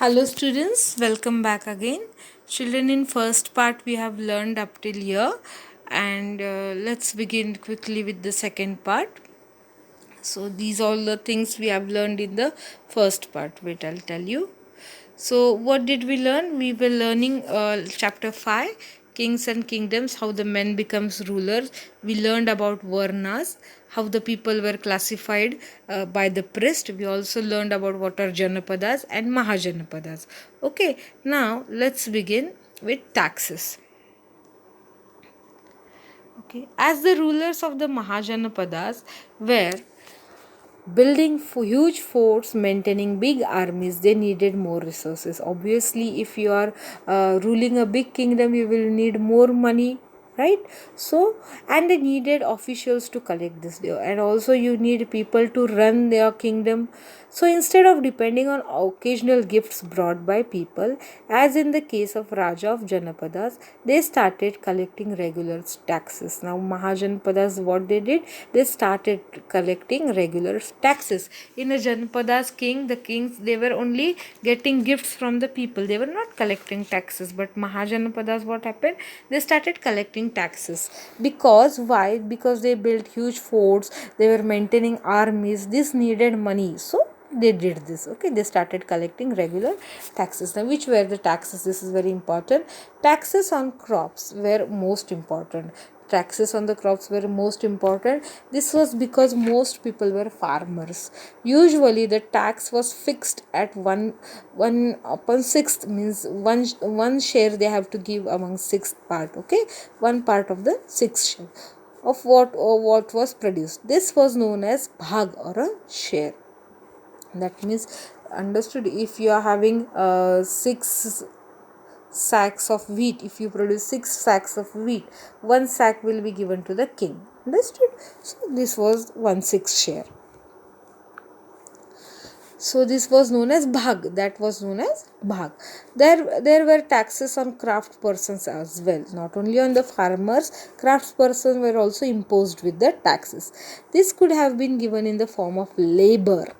Hello students, welcome back again. Children, in first part we have learned up till here, and let's begin quickly with the second part. So these all the things we have learned in the first part. Wait, I'll tell you. So what did we learn? We were learning chapter 5, Kings and Kingdoms, how the men becomes rulers. We learned about Varnas, how the people were classified by the priest. We also learned about what are Janapadas and Mahajanapadas. Okay, now let's begin with taxes. Okay, as the rulers of the Mahajanapadas were building huge forts, maintaining big armies, they needed more resources. Obviously, if you are ruling a big kingdom, you will need more money, right? So, and they needed officials to collect this, and also you need people to run their kingdom. So instead of depending on occasional gifts brought by people, as in the case of Raja of Janapadas, they started collecting regular taxes. Now Mahajanapadas, what they did, they started collecting regular taxes. In a Janapadas king, the kings, they were only getting gifts from the people. They were not collecting taxes. But Mahajanapadas, what happened? They started collecting taxes. Because why? Because they built huge forts, they were maintaining armies. This needed money. So they did this. Okay, they started collecting regular taxes. Now which were the taxes? This is very important. Taxes on crops were most important. Taxes on the crops were most important. This was because most people were farmers. Usually the tax was fixed at one upon sixth, means one share they have to give among sixth part. Okay, one part of the sixth share of what was produced. This was known as bhag, or a share. That means, understood, if you are having 6 sacks of wheat, if you produce 6 sacks of wheat, 1 sack will be given to the king. Understood? So this was 1/6 share. So this was known as bhag. That was known as bhag. There were taxes on craft persons as well. Not only on the farmers, craft persons were also imposed with the taxes. This could have been given in the form of labor.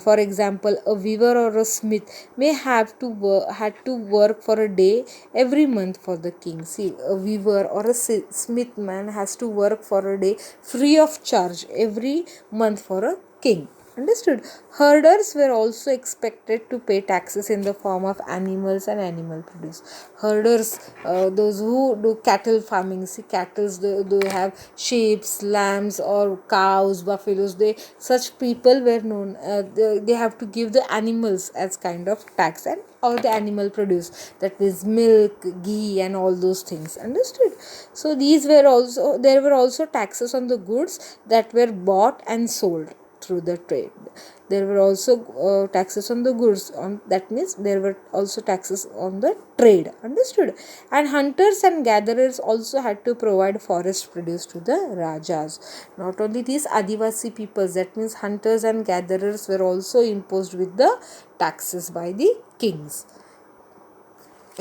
For example, a weaver or a smith may have to had to work for a day every month for the king. See, a weaver or a smith man has to work for a day free of charge every month for a king. Understood? Herders were also expected to pay taxes in the form of animals and animal produce. Herders, those who do cattle farming, see, cattle, they have sheep, lambs, or cows, buffaloes. Such people were known. They have to give the animals as kind of tax, and all the animal produce, that is milk, ghee, and all those things. Understood? So there were also taxes on the goods that were bought and sold through the trade. There were also taxes on the goods, on that means there were also taxes on the trade. Understood? And hunters and gatherers also had to provide forest produce to the rajas. Not only these Adivasi peoples, that means hunters and gatherers, were also imposed with the taxes by the kings.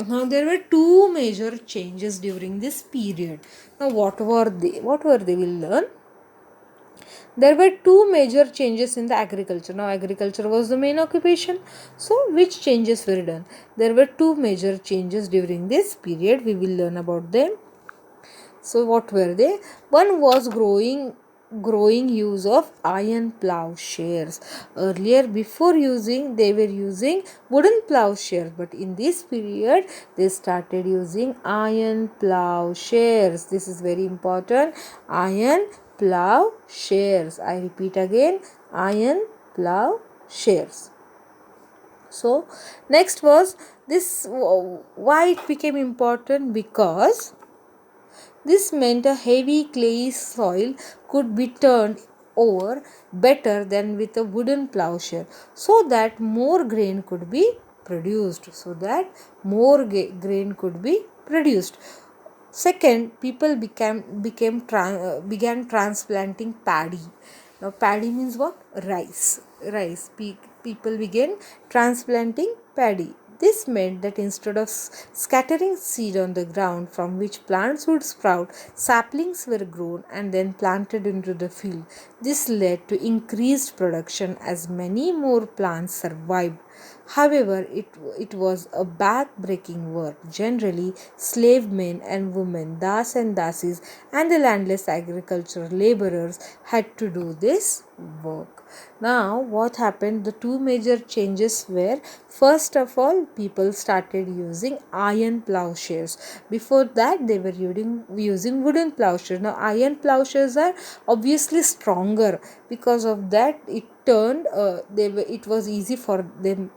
Now there were two major changes during this period. Now what were they? We'll learn. There were two major changes in the agriculture. Now agriculture was the main occupation. So which changes were done? There were two major changes during this period. We will learn about them. So what were they? One was growing use of iron plowshares. Earlier, before they were using wooden plowshares, but in this period they started using iron plowshares. This is very important. Iron plowshares. I repeat again, iron plowshares. So next was this, why it became important? Because this meant a heavy clayey soil could be turned over better than with a wooden plowshare, so that more grain could be produced. Second, people began transplanting paddy. Now paddy means what? Rice. People began transplanting paddy. This meant that instead of scattering seed on the ground from which plants would sprout, saplings were grown and then planted into the field. This led to increased production as many more plants survived. However, it was a back-breaking work. Generally, slave men and women, das and dasis, and the landless agricultural laborers had to do this work. Now, what happened? The two major changes were, first of all, people started using iron plowshares. Before that, they were using wooden plowshares. Now, iron plowshares are obviously stronger. Because of that, it was easy for them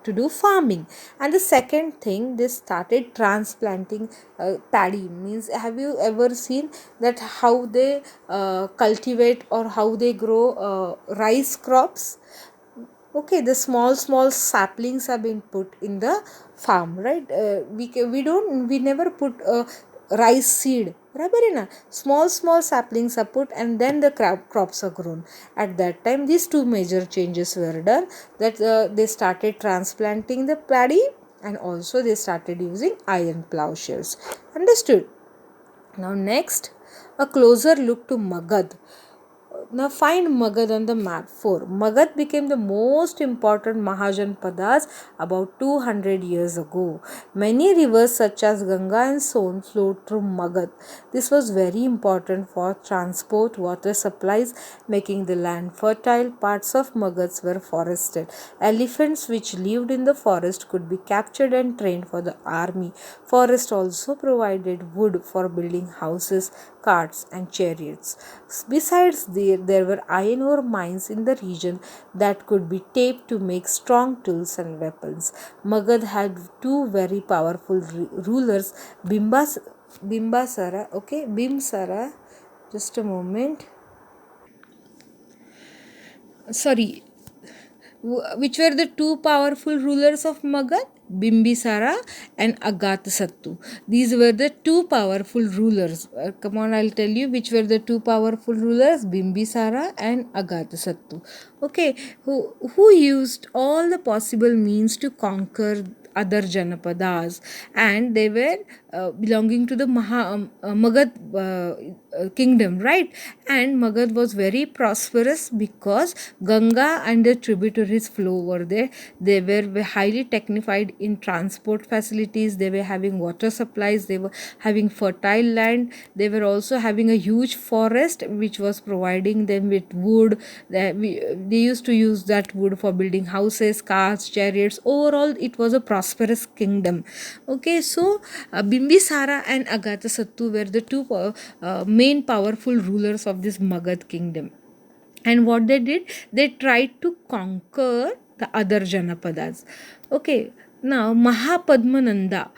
to do farming. And the second thing, they started transplanting paddy. Means, have you ever seen that how they cultivate or how they grow rice crops? Okay, the small saplings have been put in the farm, right? We never put rice seed, बराबर है ना. Small saplings are put and then the crops are grown. At that time these two major changes were done, that they started transplanting the paddy and also they started using iron plowshares. Understood? Now next, a closer look to Magad. Now find Magad on the map. 4. Magad became the most important Mahajanpadas about 200 years ago. Many rivers such as Ganga and Son flowed through Magad. This was very important for transport, water supplies, making the land fertile. Parts of Magad were forested. Elephants which lived in the forest could be captured and trained for the army. Forest also provided wood for building houses, carts and chariots. Besides, there were iron ore mines in the region that could be tapped to make strong tools and weapons. Magad had two very powerful rulers, Bimbasara, okay, Bimsara, just a moment. Sorry, which were the two powerful rulers of Magad? Bimbisara and Agatasattu. These were the two powerful rulers. Come on, I'll tell you which were the two powerful rulers, Bimbisara and Agatasattu. Okay, who used all the possible means to conquer other Janapadas, and they were belonging to the Magad kingdom, right? And Magad was very prosperous because Ganga and the tributaries flow over there. They were highly technified in transport facilities. They were having water supplies. They were having fertile land. They were also having a huge forest which was providing them with wood. They used to use that wood for building houses, cars, chariots. Overall, it was a prosperous kingdom. Okay, so Bimbisara and Agatasattu were the two main powerful rulers of this Magad kingdom. And what they did, they tried to conquer the other Janapadas. Okay, now Mahapadmananda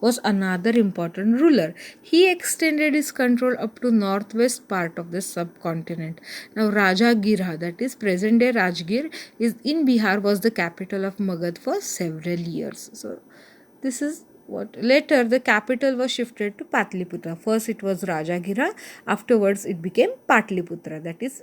was another important ruler. He extended his control up to northwest part of the subcontinent. Now Rajagir, that is present day Rajgir, is in Bihar, was the capital of Magad for several years. So this is what later the capital was shifted to Patliputra. First it was Rajagiri, afterwards it became Patliputra, that is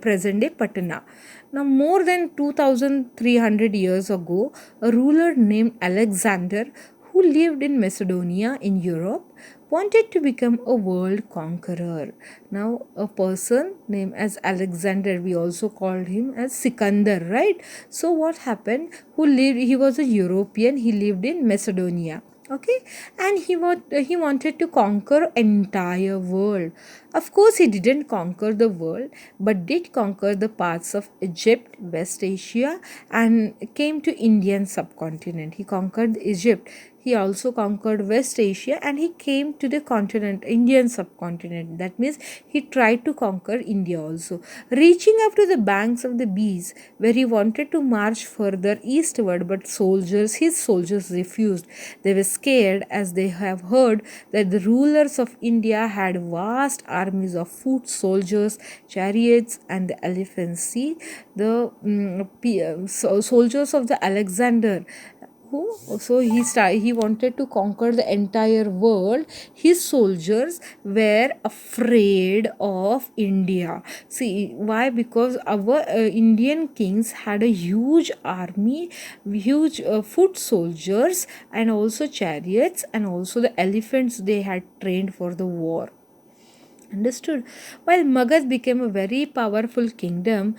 present day Patna. Now more than 2300 years ago, a ruler named Alexander, who lived in Macedonia in Europe, wanted to become a world conqueror. Now a person named as Alexander, we also called him as Sikandar, right? So what happened, he was a European, he lived in Macedonia. Okay, and he wanted to conquer entire world. Of course he didn't conquer the world, but did conquer the parts of Egypt, West Asia, and came to Indian subcontinent. He conquered Egypt, he also conquered West Asia, and he came to the continent, Indian subcontinent. That means he tried to conquer India also, reaching up to the banks of the Bees, where he wanted to march further eastward, but his soldiers refused. They were scared, as they have heard that the rulers of India had vast armies of foot soldiers, chariots, and the elephants. See, the soldiers of the Alexander, he wanted to conquer the entire world. His soldiers were afraid of India. See why? Because our Indian kings had a huge army, huge foot soldiers, and also chariots, and also the elephants they had trained for the war. Understood? While Magad became a very powerful kingdom,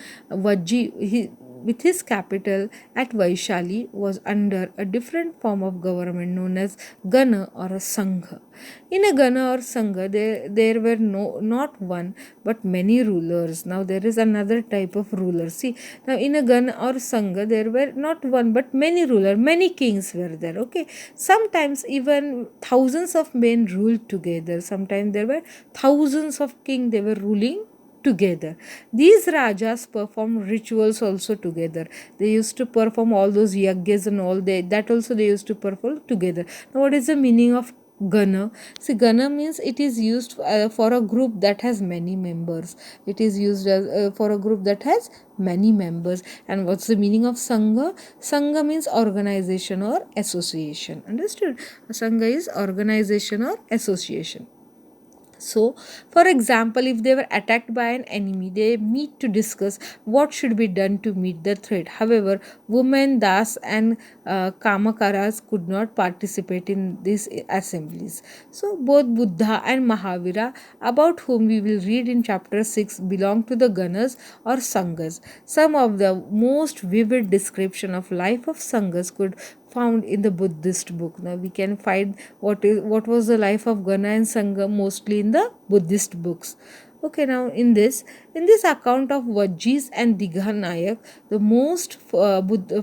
with his capital at Vaishali, was under a different form of government known as Gana or a Sangha. In a Gana or Sangha, there were not one but many rulers. Now there is another type of ruler. See, now in a Gana or Sangha, there were not one but many rulers, many kings were there. Okay, sometimes even thousands of men ruled together. Sometimes there were thousands of kings they were ruling together. These rajas performed rituals also together. They used to perform all those yajnas and all that also they used to perform together. Now what is the meaning of Gana? See, Gana means it is used for a group that has many members. It is used as for a group that has many members. And what's the meaning of Sangha? Sangha means organization or association. Understood? Sangha is organization or association. So, for example, if they were attacked by an enemy, they meet to discuss what should be done to meet the threat. However, women, das, and kamakaras could not participate in these assemblies. So, both Buddha and Mahavira, about whom we will read in chapter 6, belong to the Ganas or Sanghas. Some of the most vivid description of life of Sanghas could found in the Buddhist book. Now we can find what was the life of Gana and Sangha mostly in the Buddhist books. Okay, now in this account of Vajjis and Digha Nayak, the most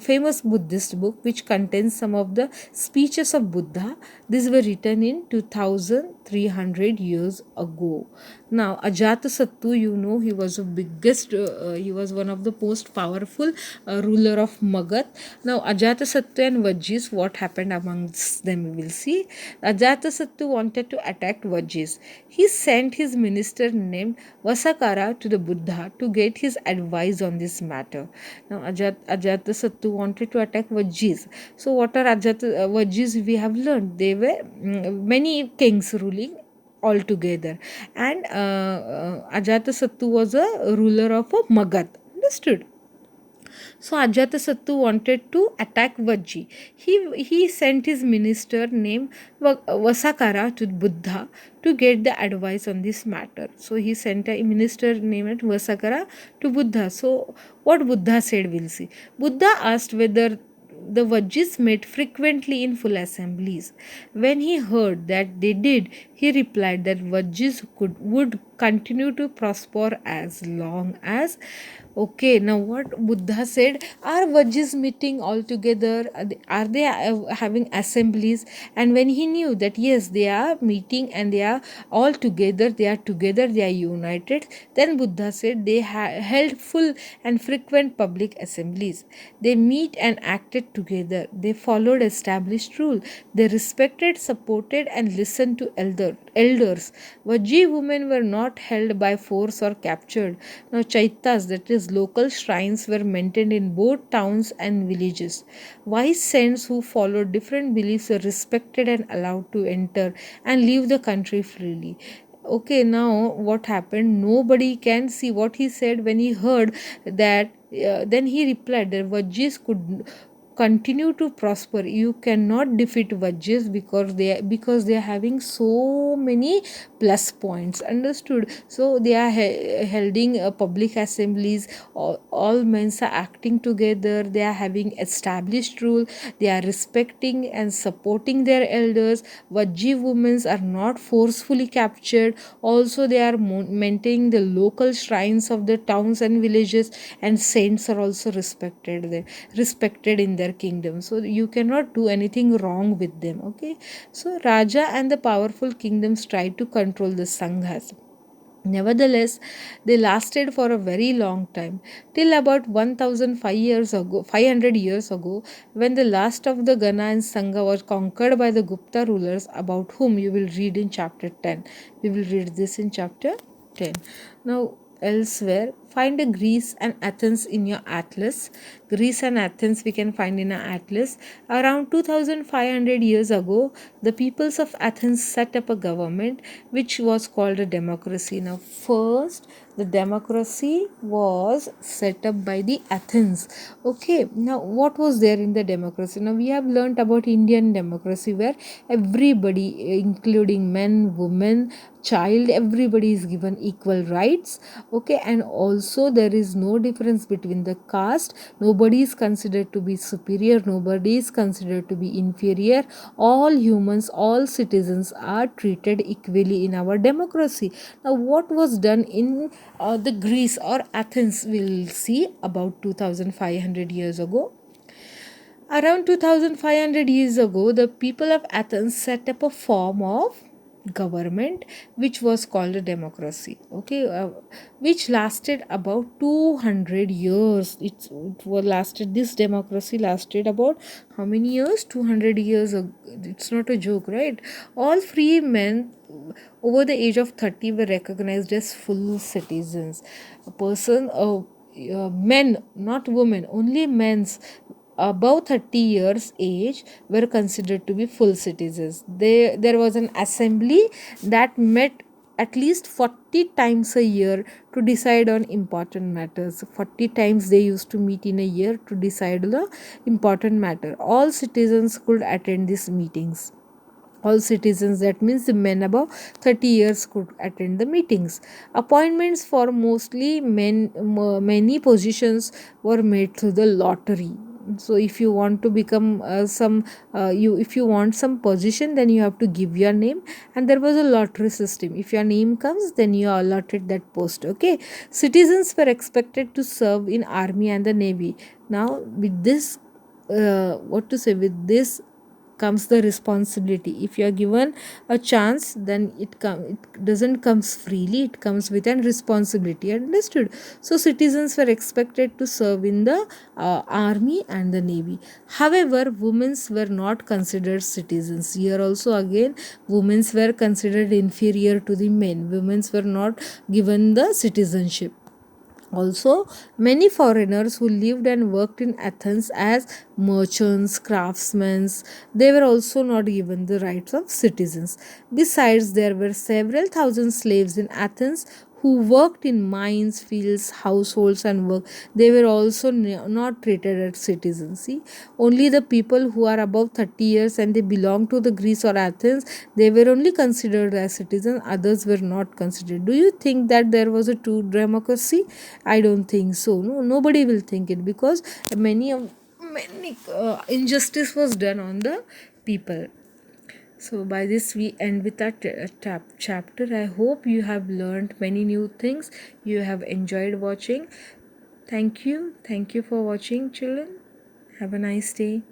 famous Buddhist book which contains some of the speeches of Buddha, these were written in 2300 years ago. Now Ajatasattu, you know, he was the biggest, he was one of the most powerful ruler of Magad. Now Ajatasattu and Vajjis, what happened amongst them we will see. Ajatasattu wanted to attack Vajjis. He sent his minister named Vasakara to the Buddha to get his advice on this matter. Now Ajatasattu wanted to attack Vajjis. So what are Vajjis? We have learned they were many kings ruling all together, and Ajatasattu was a ruler of a Magad. Understood? So Ajatasattu wanted to attack Vajji. He sent his minister named Vasakara to Buddha to get the advice on this matter. So he sent a minister named Vasakara to Buddha. So what Buddha said, we'll see. Buddha asked whether the Vajjis met frequently in full assemblies. When he heard that they did, he replied that Vajjis would continue to prosper as long as. Okay, now what Buddha said, are Vajjis meeting all together? Are they having assemblies? And when he knew that yes, they are meeting and they are all together, they are united, then Buddha said they held full and frequent public assemblies. They meet and acted together. They followed established rule. They respected, supported, and listened to elders. Vajji women were not held by force or captured. Now chaitas, that is local shrines, were maintained in both towns and villages. Wise saints who followed different beliefs were respected and allowed to enter and leave the country freely. Okay, now what happened? Nobody can see what he said when he heard that. Then he replied that Vajjis could continue to prosper. You cannot defeat Vajjis because they are having so many plus points. Understood? So they are holding public assemblies. All men are acting together. They are having established rule. They are respecting and supporting their elders. Vajji women are not forcefully captured. Also they are maintaining the local shrines of the towns and villages, and saints are also respected in their kingdom. So you cannot do anything wrong with them. Okay, so Raja and the powerful kingdoms tried to control the Sanghas. Nevertheless, they lasted for a very long time, till about 500 years ago, when the last of the Gana and Sangha was conquered by the Gupta rulers, about whom you will read in chapter 10. We will read this in chapter 10. Now, elsewhere, find a Greece and Athens in your atlas. Greece and Athens we can find in our atlas. Around 2500 years ago, the peoples of Athens set up a government which was called a democracy. Now, first, the democracy was set up by the Athens. Okay, now what was there in the democracy? Now, we have learnt about Indian democracy where everybody, including men, women, child, everybody is given equal rights. Okay, and also there is no difference between the caste. Nobody is considered to be superior, nobody is considered to be inferior. All humans, all citizens are treated equally in our democracy. Now, what was done in the Greece or Athens, we'll see about 2500 years ago. Around 2500 years ago, the people of Athens set up a form of government which was called a democracy. Okay, which lasted about 200 years. It was lasted, this democracy lasted about how many years? 200 years. It's not a joke, right? All free men over the age of 30 were recognized as full citizens. A person, men, not women, only men's above 30 years age were considered to be full citizens. There was an assembly that met at least 40 times a year to decide on important matters. 40 times they used to meet in a year to decide the important matter. All citizens could attend these meetings. All citizens, that means the men above 30 years, could attend the meetings. Appointments for mostly men, many positions were made through the lottery. So if you want to become if you want some position, then you have to give your name, and there was a lottery system. If your name comes, then you are allotted that post. Okay, citizens were expected to serve in army and the navy. Now with this, what to say, with this comes the responsibility. If you are given a chance, then it doesn't comes freely, it comes with an responsibility. Understood? So citizens were expected to serve in the army and the navy. However, women were not considered citizens. Here also again, women were considered inferior to the men. Women were not given the citizenship. Also, many foreigners who lived and worked in Athens as merchants, craftsmen, they were also not given the rights of citizens. Besides, there were several thousand slaves in Athens who worked in mines, fields, households, and work. They were also not treated as citizens. See, only the people who are above 30 years and they belong to the Greece or Athens, they were only considered as citizens, others were not considered. Do you think that there was a true democracy? I don't think so. No, nobody will think it, because many injustice was done on the people. So by this we end with that chapter. I hope you have learned many new things. You have enjoyed watching. Thank you. Thank you for watching, children. Have a nice day.